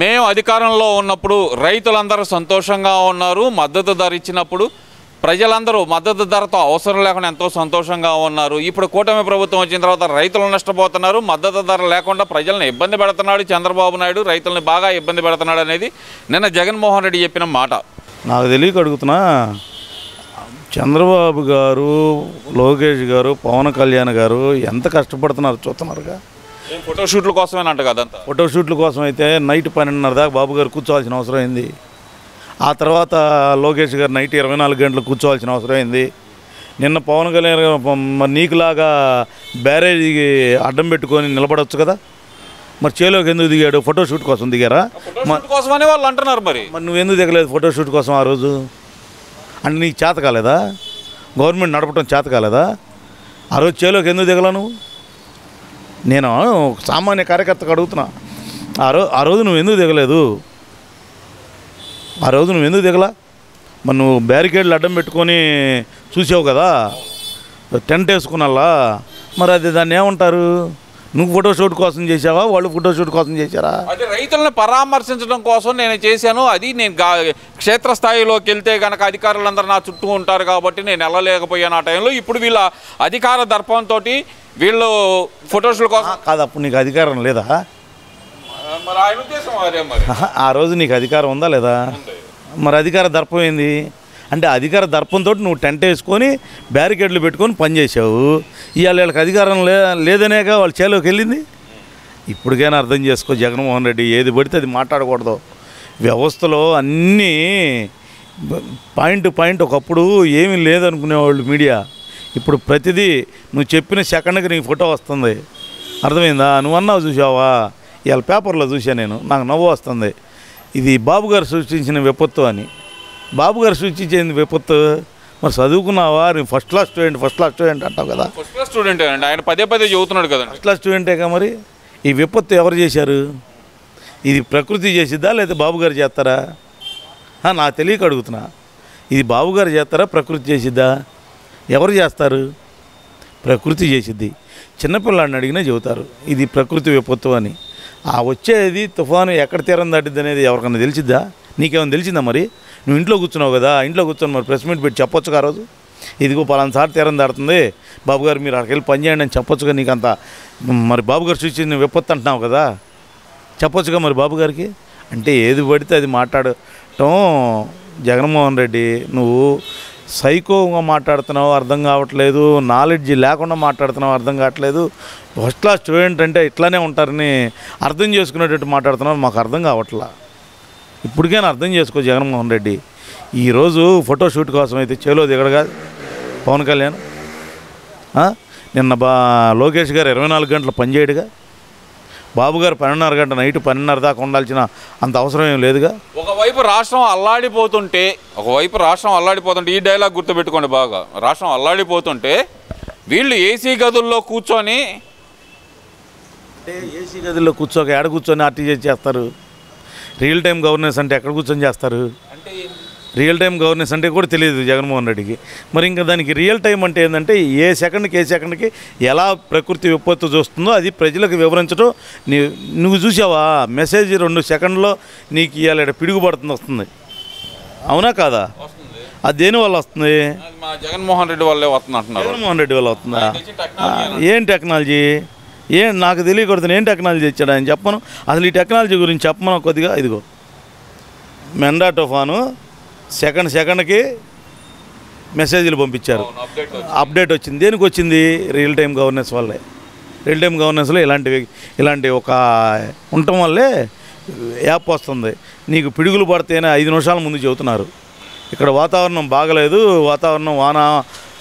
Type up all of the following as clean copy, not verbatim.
మేము అధికారంలో ఉన్నప్పుడు రైతులందరూ సంతోషంగా ఉన్నారు, మద్దతు ధర ఇచ్చినప్పుడు ప్రజలందరూ మద్దతు ధరతో అవసరం లేకుండా ఎంతో సంతోషంగా ఉన్నారు. ఇప్పుడు కూటమి ప్రభుత్వం వచ్చిన తర్వాత రైతులు నష్టపోతున్నారు, మద్దతు ధర లేకుండా ప్రజలను ఇబ్బంది పెడుతున్నాడు చంద్రబాబు నాయుడు, రైతులను బాగా ఇబ్బంది పెడుతున్నాడు అనేది నిన్న జగన్మోహన్ రెడ్డి చెప్పిన మాట. నాకు తెలియక అడుగుతున్నా, చంద్రబాబు గారు, లోకేష్ గారు, పవన్ కళ్యాణ్ గారు ఎంత కష్టపడుతున్నారు చూస్తున్నారుగా. ఫోటోషూట్ల కోసమేనంట కదంతా. ఫోటోషూట్ల కోసం అయితే నైట్ 12:30 దాకా బాబు గారు కూర్చోవాల్సిన అవసరం అయింది. ఆ తర్వాత లోకేష్ గారు నైట్ 24 గంటలు కూర్చోవాల్సిన అవసరం అయింది. నిన్న పవన్ కళ్యాణ్ మరి నీకులాగా బ్యారేజీకి అడ్డం పెట్టుకొని నిలబడవచ్చు కదా. మరి చేలోకి ఎందుకు దిగాడు? ఫోటోషూట్ కోసం దిగారా? కోసమని వాళ్ళు అంటున్నారు. మరి నువ్వెందుకు దిగలేదు ఫోటోషూట్ కోసం ఆ రోజు? అంటే నీకు చేత కాలేదా? గవర్నమెంట్ నడపడం చేత కాలేదా? ఆ రోజు చేలోకి ఎందుకు దిగలా నువ్వు? నేను సామాన్య కార్యకర్తకు అడుగుతున్నా, ఆ రోజు నువ్వు ఎందుకు దిగలేదు? ఆ రోజు నువ్వు ఎందుకు దిగలా? మరి నువ్వు బ్యారికేడ్లు అడ్డం పెట్టుకొని చూసావు కదా, టెంట్ వేసుకున్నలా. మరి అది దాన్ని ఏమంటారు? నువ్వు ఫోటోషూట్ కోసం చేసావా, వాళ్ళు ఫోటోషూట్ కోసం చేశారా? అది రైతులను పరామర్శించడం కోసం నేను చేశాను. అది నేను క్షేత్రస్థాయిలోకి వెళ్తే కనుక అధికారులందరూ నా చుట్టూ ఉంటారు కాబట్టి నేను వెళ్ళలేకపోయాను ఆ టైంలో. ఇప్పుడు వీళ్ళ అధికార దర్పంతో వీళ్ళు ఫోటోషూట్ కోసం కాదు. అప్పుడు నీకు అధికారం లేదా? మరి ఆయన ఉద్దేశం అదే. మరి ఆ రోజు నీకు అధికారం ఉందా లేదా? మరి అధికార దర్పం ఏంది అంటే, అధికార దర్పంతో నువ్వు టెంట్ వేసుకొని బ్యారికేడ్లు పెట్టుకొని పనిచేసావు. ఇవాళ వీళ్ళకి అధికారం లేదనేక వాళ్ళు చేలోకి వెళ్ళింది. ఇప్పటికైనా అర్థం చేసుకో జగన్మోహన్ రెడ్డి, ఏది పడితే అది మాట్లాడకూడదు. వ్యవస్థలో అన్నీ పాయింట్ ఒకప్పుడు ఏమీ లేదనుకునేవాళ్ళు మీడియా. ఇప్పుడు ప్రతిదీ నువ్వు చెప్పిన సెకండ్కి నీకు ఫోటో వస్తుంది. అర్థమైందా? నువ్వు అన్నావు చూసావా? ఇవాళ పేపర్లో చూసా నేను, నాకు నవ్వు వస్తుంది. ఇది బాబు గారు సృష్టించిన విపత్తు అని. బాబు గారు సృష్టించింది విపత్తు. మరి చదువుకున్నావా? నేను ఫస్ట్ క్లాస్ స్టూడెంట్ అంటావు కదా. ఫస్ట్ క్లాస్ స్టూడెంటే అండి ఆయన, పదే చదువుతున్నాడు కదా. ఫస్ట్ క్లాస్ స్టూడెంటేగా. మరి ఈ విపత్తు ఎవరు చేశారు? ఇది ప్రకృతి చేసిద్దా లేదా బాబు గారు చేస్తారా? నాకు తెలియక అడుగుతున్నా. ఇది బాబు గారు చేస్తారా, ప్రకృతి చేసిద్దా? ఎవరు చేస్తారు? ప్రకృతి చేసిద్ది. చిన్నపిల్లాడిని అడిగినా చెబుతారు ఇది ప్రకృతి విపత్తు అని. ఆ వచ్చేది తుఫాను ఎక్కడ తీరం దాటిద్ది అనేది ఎవరికన్నా తెలిసిద్దా? నీకేమైనా తెలిసిందా? మరి నువ్వు ఇంట్లో కూర్చున్నావు కదా, ఇంట్లో కూర్చొని మరి ప్రెస్ మీట్ పెట్టి చెప్పొచ్చుగా ఆ రోజు. ఇదిగో పలానా సార్ తీరం దాడుతుంది బాబు గారు, మీరు అక్కడికి వెళ్ళి పని చేయండి అని చెప్పొచ్చుగా. నీకంత మరి బాబు గారు సృష్టించిన విపత్తు అంటున్నావు కదా, చెప్పొచ్చుగా మరి బాబు గారికి. అంటే ఏది పడితే అది మాట్లాడటం జగన్మోహన్ రెడ్డి, నువ్వు సైకోగా మాట్లాడుతున్నావు, అర్థం కావట్లేదు. నాలెడ్జ్ లేకుండా మాట్లాడుతున్నావు, అర్థం కావట్లేదు. ఫస్ట్ క్లాస్ స్టూడెంట్ అంటే ఇట్లానే ఉంటారని అర్థం చేసుకునేటట్టు మాట్లాడుతున్నావు, మాకు అర్థం కావట్లా. ఇప్పటికైనా అర్థం చేసుకో జగన్మోహన్ రెడ్డి. ఈరోజు ఫోటోషూట్ కోసం అయితే చేలో దిగడగా పవన్ కళ్యాణ్. నిన్న లోకేష్ గారు 24 గంటలు పనిచేయడుగా. బాబు గారు 12:30 గంట నైట్ 12:30 దాకా ఉండాల్సిన అంత అవసరం ఏం లేదుగా. ఒకవైపు రాష్ట్రం అల్లాడిపోతుంటే ఈ డైలాగ్ గుర్తుపెట్టుకోండి బాగా. రాష్ట్రం అల్లాడిపోతుంటే వీళ్ళు ఏసీ గదుల్లో కూర్చొని, అంటే ఏసీ గదుల్లో కూర్చోక ఎక్కడ కూర్చొని ఆర్టీజీ చేస్తారు? రియల్ టైం గవర్నెన్స్ అంటే ఎక్కడ కూర్చొని చేస్తారు? రియల్ టైం గవర్నెన్స్ అంటే కూడా తెలియదు జగన్మోహన్ రెడ్డికి. మరి ఇంకా దానికి రియల్ టైం అంటే ఏంటంటే ఏ సెకండ్కి ఎలా ప్రకృతి విపత్తు చూస్తుందో అది ప్రజలకు వివరించడం. నువ్వు చూసావా? మెసేజ్ 2 సెకండ్లో నీకు ఇవాళ పిడుగుపడుతుంది వస్తుంది, అవునా కాదా? అది దేనివల్ల వస్తుంది? జగన్మోహన్ రెడ్డి వల్లే వస్తుంది అంటున్నారు. జగన్మోహన్ రెడ్డి వల్ల వస్తుందా? ఏం టెక్నాలజీ? నాకు తెలియకూడదు. ఏం టెక్నాలజీ ఇచ్చాడు ఆయన చెప్పను. అసలు ఈ టెక్నాలజీ గురించి చెప్పమను కొద్దిగా. ఇదిగో మెండా తుఫాను సెకండ్కి మెసేజ్లు పంపించారు, అప్డేట్ వచ్చింది. దేనికి వచ్చింది? రియల్ టైం గవర్నెన్స్ వల్లే. రియల్ టైం గవర్నెన్స్లో ఇలాంటి ఒక ఉండటం వల్లే యాప్ వస్తుంది. నీకు పిడుగులు పడితేనే 5 నిమిషాల ముందు చెబుతున్నారు, ఇక్కడ వాతావరణం బాగలేదు, వాతావరణం వాన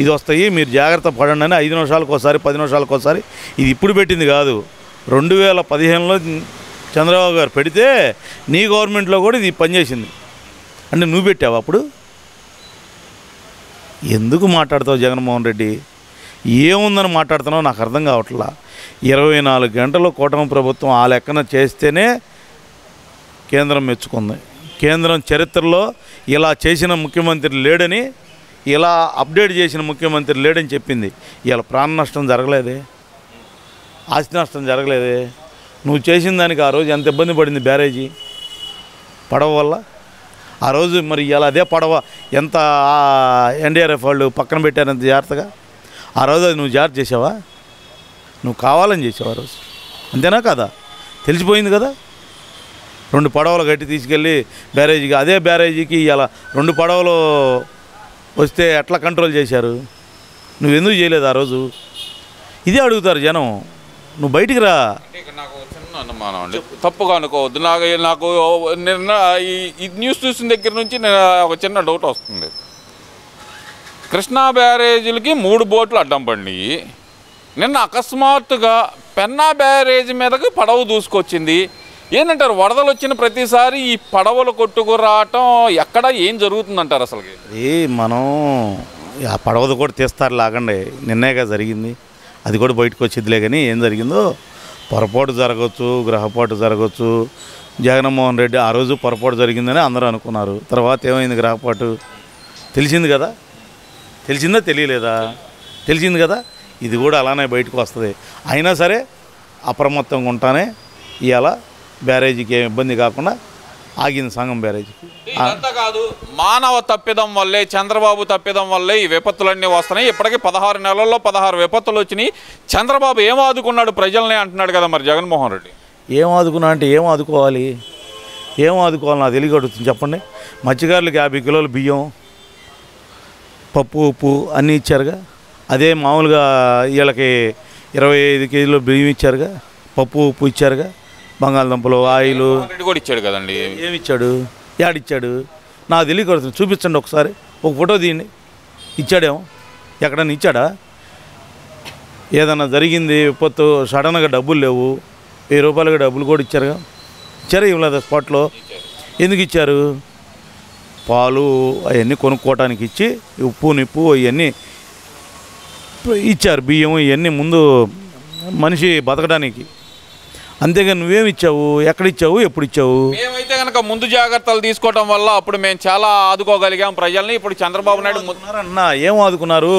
ఇది వస్తాయి, మీరు జాగ్రత్త పడండి అని 5 నిమిషాలకు ఒకసారి 10 నిమిషాలకు ఒకసారి. ఇది ఇప్పుడు పెట్టింది కాదు, 2015లో చంద్రబాబు గారు పెడితే నీ గవర్నమెంట్లో కూడా ఇది పనిచేసింది. అంటే నువ్వు పెట్టావు అప్పుడు. ఎందుకు మాట్లాడతావు జగన్మోహన్ రెడ్డి? ఏముందని మాట్లాడుతున్నావు నాకు అర్థం కావట్లా. 24 గంటలు కూటమి ప్రభుత్వం ఆ లెక్కన చేస్తేనే కేంద్రం మెచ్చుకుంది. కేంద్రం చరిత్రలో ఇలా చేసిన ముఖ్యమంత్రి లేడని, ఇలా అప్డేట్ చేసిన ముఖ్యమంత్రి లేడని చెప్పింది. ఇలా ప్రాణ నష్టం జరగలేదే, ఆస్తి నష్టం జరగలేదే. నువ్వు చేసిన దానికి ఆ రోజు ఎంత ఇబ్బంది పడింది బ్యారేజీ. పడవ వల్ల ఆ రోజు మరి ఇలా అదే పడవ ఎంత ఎన్డీఆర్ఎఫ్ వాళ్ళు పక్కన పెట్టారంత జాగ్రత్తగా ఆ రోజు అది నువ్వు జాగ్రత్త చేసావా? నువ్వు కావాలని చేసావు ఆ రోజు, అంతేనా కదా? తెలిసిపోయింది కదా. 2 పడవలు కట్టి తీసుకెళ్ళి బ్యారేజీకి, అదే బ్యారేజీకి ఇలా 2 పడవలు వస్తే ఎట్లా కంట్రోల్ చేశారు? నువ్వెందుకు చేయలేదు ఆ రోజు? ఇదే అడుగుతారు జనం. నువ్వు బయటికి రా. నాకు చిన్న అనుమానం అండి, తప్పుగా అనుకోవద్దు. నాకు నిన్న ఈ న్యూస్ చూసిన దగ్గర నుంచి నేను ఒక చిన్న డౌట్ వస్తుంది. కృష్ణా బ్యారేజీలకి 3 బోట్లు అడ్డం పడినాయి. నిన్న అకస్మాత్తుగా పెన్నా బ్యారేజీ మీదకి పడవ దూసుకొచ్చింది. ఏంటంటారు, వరదలు వచ్చిన ప్రతిసారి ఈ పడవలు కొట్టుకు రావటం ఎక్కడ ఏం జరుగుతుందంటారు అసలుకి? మనం ఆ పడవది కూడా తీస్తారు లాగండి, నిన్నేగా జరిగింది. అది కూడా బయటకు వచ్చిద్దిలే. కానీ ఏం జరిగిందో పొరపాటు జరగవచ్చు, గ్రహపాటు జరగవచ్చు. జగన్మోహన్ రెడ్డి ఆ రోజు పొరపాటు జరిగిందని అందరూ అనుకున్నారు. తర్వాత ఏమైంది? గ్రహపాటు తెలిసింది కదా. తెలిసిందా తెలియలేదా? తెలిసింది కదా. ఇది కూడా అలానే బయటకు వస్తుంది. అయినా సరే అప్రమత్తంగా ఉంటానే ఇవాళ బ్యారేజీకి ఏం ఇబ్బంది కాకుండా ఆగింది సంగం బ్యారేజీకి. ఇదంతా కాదు, మానవ తప్పిదం వల్లే, చంద్రబాబు తప్పిదం వల్లే ఈ విపత్తులన్నీ వస్తున్నాయి. ఇప్పటికీ 16 నెలల్లో 16 విపత్తులు వచ్చినాయి. చంద్రబాబు ఏం ఆదుకున్నాడు ప్రజల్ని అంటున్నాడు కదా మరి జగన్మోహన్ రెడ్డి. ఏం ఆదుకున్నా అంటే ఏం ఆదుకోవాలి? ఏం ఆదుకోవాలి నాకు తెలియగడుగుతుంది చెప్పండి. మత్స్యకారులకి 50 కిలోల బియ్యం, పప్పు, ఉప్పు అన్నీ ఇచ్చారుగా. అదే మామూలుగా వీళ్ళకి 25 కేజీలు బియ్యం ఇచ్చారుగా, పప్పు ఉప్పు ఇచ్చారుగా, బంగాళదుంపలు, ఆయిల్ కూడా ఇచ్చాడు కదండి. ఏమి ఇచ్చాడు? యాడిచ్చాడు? నాకు తెలియకూడదు. చూపించండి ఒకసారి, ఒక ఫోటో తీయండి. ఇచ్చాడేమో? ఎక్కడన్నా ఇచ్చాడా? ఏదన్నా జరిగింది విపత్తు, సడన్గా డబ్బులు లేవు, 1000 రూపాయలుగా డబ్బులు కూడా ఇచ్చారుగా. ఇచ్చారా? ఇవ్వలేదు స్పాట్లో. ఎందుకు ఇచ్చారు? పాలు అవన్నీ కొనుక్కోవటానికి ఇచ్చి, ఉప్పు నిప్పు అవన్నీ ఇచ్చారు, బియ్యం ఇవన్నీ ముందు మనిషి బతకడానికి. అంతేగాని నువ్వేమి ఇచ్చావు? ఎక్కడ ఇచ్చావు? ఎప్పుడు ఇచ్చావు? మేమైతే కనుక ముందు జాగ్రత్తలు తీసుకోవటం వల్ల అప్పుడు మేము చాలా ఆదుకోగలిగాం ప్రజల్ని. ఇప్పుడు చంద్రబాబు నాయుడు అన్నా ఏం ఆదుకున్నారు?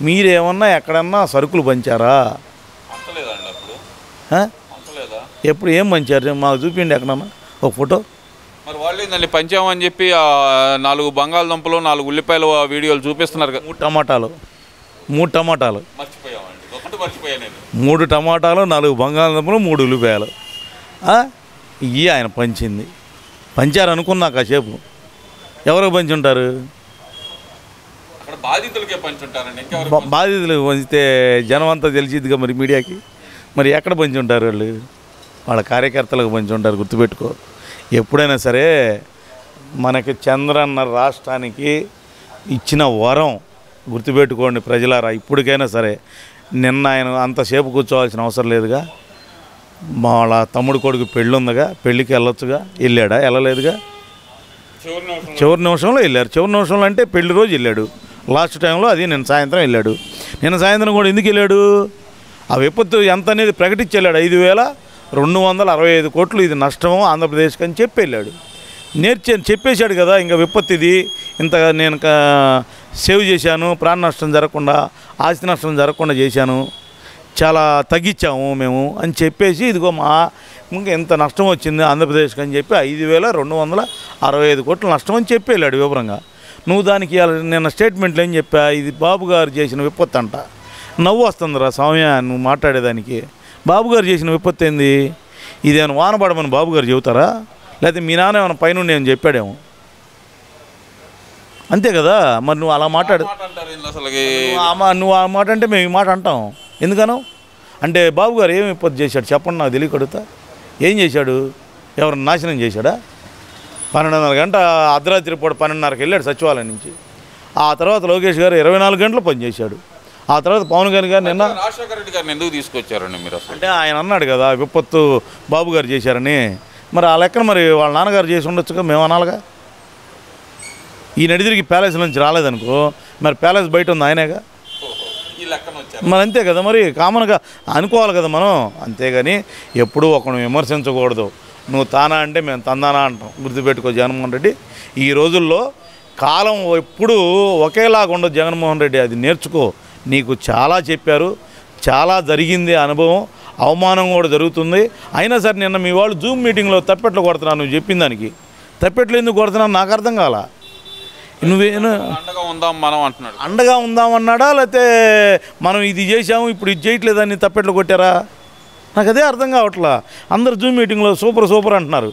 మీరేమన్నా ఎక్కడన్నా సరుకులు పంచారా? ఎప్పుడు ఏం పంచారు? మాకు చూపించండి ఎక్కడన్నా ఒక ఫోటో. మరి వాళ్ళు ఏందండి పంచామని చెప్పి 4 బంగాళదుంపలు 4 ఉల్లిపాయలు వీడియోలు చూపిస్తున్నారు కదా. 3 టమాటాలు 3 టమాటాలు మర్చిపోయామండి, ఒకటి మర్చిపోయా నేను. 3 టమాటాలు 4 బంగాళదుంపలు 3 ఉల్లిపాయలు ఇవి ఆయన పంచింది. పంచారనుకున్నా కాసేపు. ఎవరికి పంచి ఉంటారు? అక్కడ బాధితులకే పంచుంటారండి. బాధితులకు పంచితే జనం అంతా తెలిసిద్దిగా మరి మీడియాకి. మరి ఎక్కడ పంచి ఉంటారు వాళ్ళు? వాళ్ళ కార్యకర్తలకు పంచి ఉంటారు. గుర్తుపెట్టుకో, ఎప్పుడైనా సరే మనకి చంద్రన్న రాష్ట్రానికి ఇచ్చిన వరం గుర్తుపెట్టుకోండి ప్రజలారా. ఇప్పటికైనా సరే, నిన్న ఆయన అంతసేపు కూర్చోవాల్సిన అవసరం లేదుగా. వాళ్ళ తమ్ముడు కొడుకు పెళ్ళి ఉందిగా, పెళ్ళికి వెళ్ళొచ్చుగా. వెళ్ళాడా? వెళ్ళలేదుగా. చివరి నిమిషంలో వెళ్ళారు. చివరి నిమిషంలో అంటే పెళ్లి రోజు వెళ్ళాడు. లాస్ట్ టైంలో అది నిన్న సాయంత్రం వెళ్ళాడు. నిన్న సాయంత్రం కూడా ఎందుకు వెళ్ళాడు? ఆ విపత్తు ఎంత అనేది ప్రకటించి వెళ్ళాడు. 5,265 కోట్లు ఇది నష్టము ఆంధ్రప్రదేశ్కి అని చెప్పి వెళ్ళాడు. చెప్పేశాడు కదా. ఇంకా విపత్తు ఇది, ఇంత నేను సేవ్ చేశాను, ప్రాణ నష్టం జరగకుండా, ఆస్తి నష్టం జరగకుండా చేశాను, చాలా తగ్గించాము మేము అని చెప్పేసి, ఇదిగో ఇంకా ఎంత నష్టం వచ్చింది ఆంధ్రప్రదేశ్కి అని చెప్పి 5,265 కోట్ల నష్టం అని చెప్పి వెళ్ళాడు వివరంగా. నువ్వు దానికి నిన్న స్టేట్మెంట్లు ఏం చెప్పా? ఇది బాబు గారు చేసిన విపత్తు అంట. నవ్వు వస్తుందిరా సౌమ్య నువ్వు మాట్లాడేదానికి. బాబు గారు చేసిన విపత్తు ఏంది? ఇదేమైనా వానపడమని బాబు గారు చెబుతారా? లేకపోతే మీ నాన్న ఏమైనా పైనుండి ఏమైనా చెప్పాడేమో, అంతే కదా. మరి నువ్వు అలా మాట్లాడు. నువ్వు ఆ మాట అంటే మేము ఈ మాట అంటాం. ఎందుకనో అంటే బాబు గారు ఏమి విపత్తు చేశాడు చెప్పండి, నాకు తెలియకడుగుతా. ఏం చేశాడు? ఎవరిని నాశనం చేశాడా? 12:30 గంట అర్ధరాత్రి పూట 12:30కి వెళ్ళాడు సచివాలయం నుంచి. ఆ తర్వాత లోకేష్ గారు 24 గంటలు పనిచేశాడు. ఆ తర్వాత పవన్ కళ్యాణ్ గారు నిన్న రాజశేఖర రెడ్డి గారిని ఎందుకు తీసుకొచ్చారండి మీరు? అంటే ఆయన అన్నాడు కదా విపత్తు బాబు గారు చేశారని. మరి ఆ లెక్కన మరి వాళ్ళ నాన్నగారు చేసి ఉండొచ్చుగా, మేము అనాలిగా. ఈ నడిదిరికి ప్యాలెస్ నుంచి రాలేదనుకో, మరి ప్యాలెస్ బయట ఉంది ఆయనేగా. మరి అంతే కదా, మరి కామన్గా అనుకోవాలి కదా మనం. అంతేగాని ఎప్పుడూ ఒకరిని విమర్శించకూడదు. నువ్వు తానా అంటే మేము తందానా అంటాం. గుర్తుపెట్టుకో జగన్మోహన్ రెడ్డి. ఈ రోజుల్లో కాలం ఎప్పుడూ ఒకేలాగా ఉండదు జగన్మోహన్ రెడ్డి, అది నేర్చుకో. నీకు చాలా చెప్పారు, చాలా జరిగింది అనుభవం, అవమానం కూడా జరుగుతుంది. అయినా సరే నిన్న మీ వాళ్ళు జూమ్ మీటింగ్లో తప్పెట్లు కొడుతున్నారు నువ్వు చెప్పిన దానికి. తప్పెట్లు ఎందుకు కొడుతున్నావు నాకు అర్థం కాల. నువ్వేను అండగా ఉందాం మనం అంటున్నాడు. అండగా ఉందామన్నాడా, లేకపోతే మనం ఇది చేసాము ఇప్పుడు ఇది చేయట్లేదని తప్పెట్లు కొట్టారా? నాకు అదే అర్థం కావట్లా. అందరు జూమ్ మీటింగ్లో సూపర్ సూపర్ అంటున్నారు,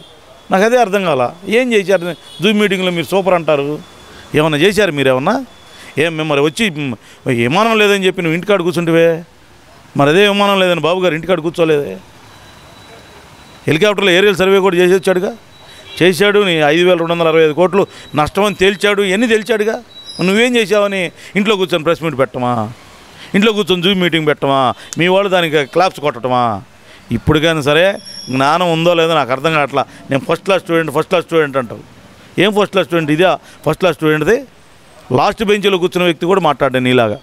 నాకు అదే అర్థం కాల. ఏం చేశారు జూమ్ మీటింగ్లో మీరు సూపర్ అంటారు? ఏమన్నా చేశారు మీరు? ఏమన్నా మిమ్మల్ని వచ్చి విమానం లేదని చెప్పి నువ్వు ఇంటికాడ కూర్చుంటివే, మరి అదే విమానం లేదని బాబు గారు ఇంటికాడ కూర్చోలేదే? హెలికాప్టర్లో ఏరియల్ సర్వే కూడా చేసేచ్చాడుగా, చేశాడు. నీ 5,265 కోట్లు నష్టమని తేల్చాడు, ఇవన్నీ తేల్చాడుగా. నువ్వేం చేసావని ఇంట్లో కూర్చొని ప్రెస్ మీట్ పెట్టమా, ఇంట్లో కూర్చొని జూమ్ మీటింగ్ పెట్టమా, మీ వాళ్ళు దానికి క్లాప్స్ కొట్టడమా? ఇప్పుడు కానీ సరే జ్ఞానం ఉందో లేదో నాకు అర్థం కావట్లా. నేను ఫస్ట్ క్లాస్ స్టూడెంట్ అంటావు. ఏం ఫస్ట్ క్లాస్ స్టూడెంట్? ఇదే ఫస్ట్ క్లాస్ స్టూడెంట్ది. లాస్ట్ బెంచ్లో కూర్చున్న వ్యక్తి కూడా మాట్లాడాను నీలాగా.